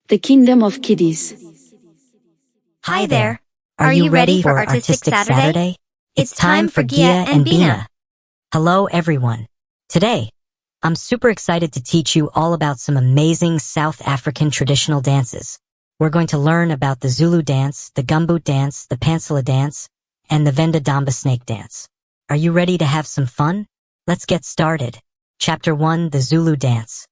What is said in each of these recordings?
The Kingdom of Kiddies. Hi there. Are you ready for Artistic Saturday? It's time for Giya and Bina. Hello everyone. Today, I'm super excited to teach you all about some amazing South African traditional dances. We're going to learn about the Zulu dance, the Gumboot dance, the Pantsula dance, and the Venda Domba snake dance. Are you ready to have some fun? Let's get started. Chapter 1, the Zulu dance.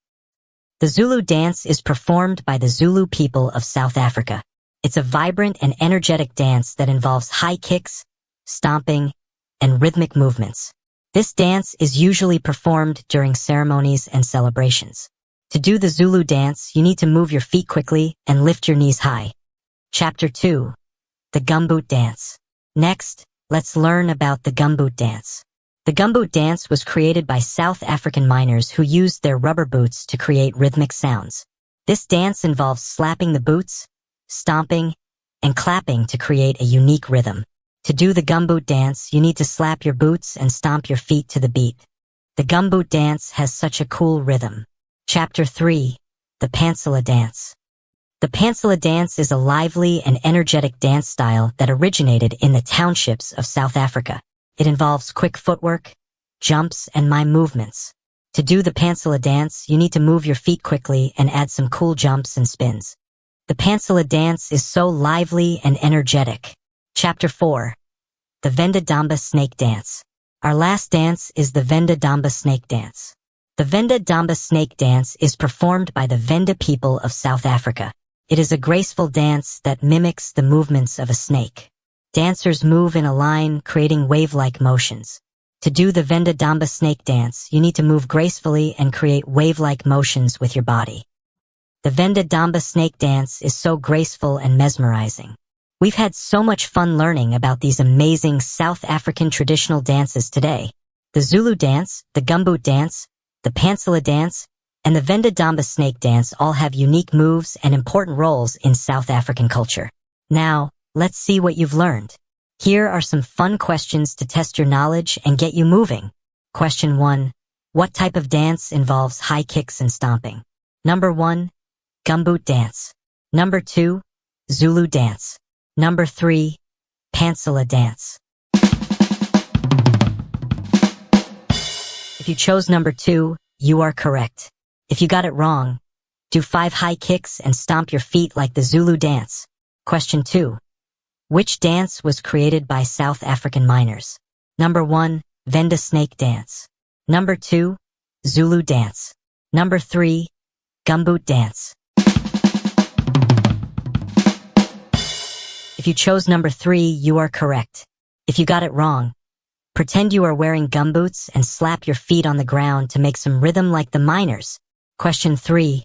The Zulu dance is performed by the Zulu people of South Africa. It's a vibrant and energetic dance that involves high kicks, stomping, and rhythmic movements. This dance is usually performed during ceremonies and celebrations. To do the Zulu dance, you need to move your feet quickly and lift your knees high. Chapter 2, the Gumboot dance. Next, let's learn about the Gumboot dance. The Gumboot dance was created by South African miners who used their rubber boots to create rhythmic sounds. This dance involves slapping the boots, stomping, and clapping to create a unique rhythm. To do the Gumboot dance, you need to slap your boots and stomp your feet to the beat. The Gumboot dance has such a cool rhythm. Chapter 3, the Pantsula dance. The Pantsula dance is a lively and energetic dance style that originated in the townships of South Africa. It involves quick footwork, jumps, and mime movements. To do the Pantsula dance, you need to move your feet quickly and add some cool jumps and spins. The Pantsula dance is so lively and energetic. Chapter 4, the Venda Domba snake dance. Our last dance is the Venda Domba snake dance. The Venda Domba snake dance is performed by the Venda people of South Africa. It is a graceful dance that mimics the movements of a snake. Dancers move in a line, creating wave-like motions. To do the Venda Domba snake dance, you need to move gracefully and create wave-like motions with your body. The Venda Domba snake dance is so graceful and mesmerizing. We've had so much fun learning about these amazing South African traditional dances today. The Zulu dance, the Gumboot dance, the Pantsula dance, and the Venda Domba snake dance all have unique moves and important roles in South African culture. Now, let's see what you've learned. Here are some fun questions to test your knowledge and get you moving. Question 1. What type of dance involves high kicks and stomping? Number 1. Gumboot dance. Number 2. Zulu dance. Number 3. Pantsula dance. If you chose number 2, you are correct. If you got it wrong, do 5 high kicks and stomp your feet like the Zulu dance. Question 2. Which dance was created by South African miners? Number 1, Venda snake dance. Number 2, Zulu dance. Number 3, Gumboot dance. If you chose number 3, you are correct. If you got it wrong, pretend you are wearing gumboots and slap your feet on the ground to make some rhythm like the miners. Question 3.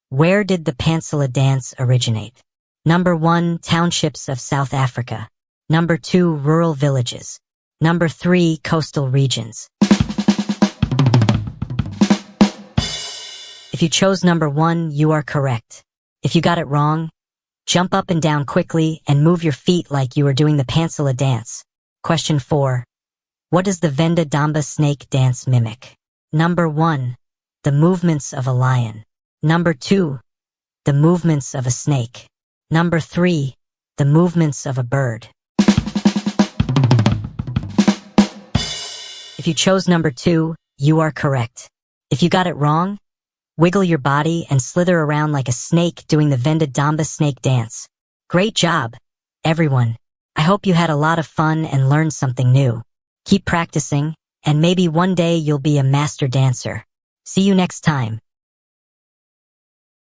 Where did the Pantsula dance originate? Number 1, townships of South Africa. Number 2, rural villages. Number 3, coastal regions. If you chose number 1, you are correct. If you got it wrong, jump up and down quickly and move your feet like you are doing the Pantsula dance. Question 4. What does the Venda Domba snake dance mimic? Number 1, the movements of a lion. Number 2, the movements of a snake. Number 3, the movements of a bird. If you chose number 2, you are correct. If you got it wrong, wiggle your body and slither around like a snake doing the Venda Domba snake dance. Great job, everyone. I hope you had a lot of fun and learned something new. Keep practicing, and maybe one day you'll be a master dancer. See you next time.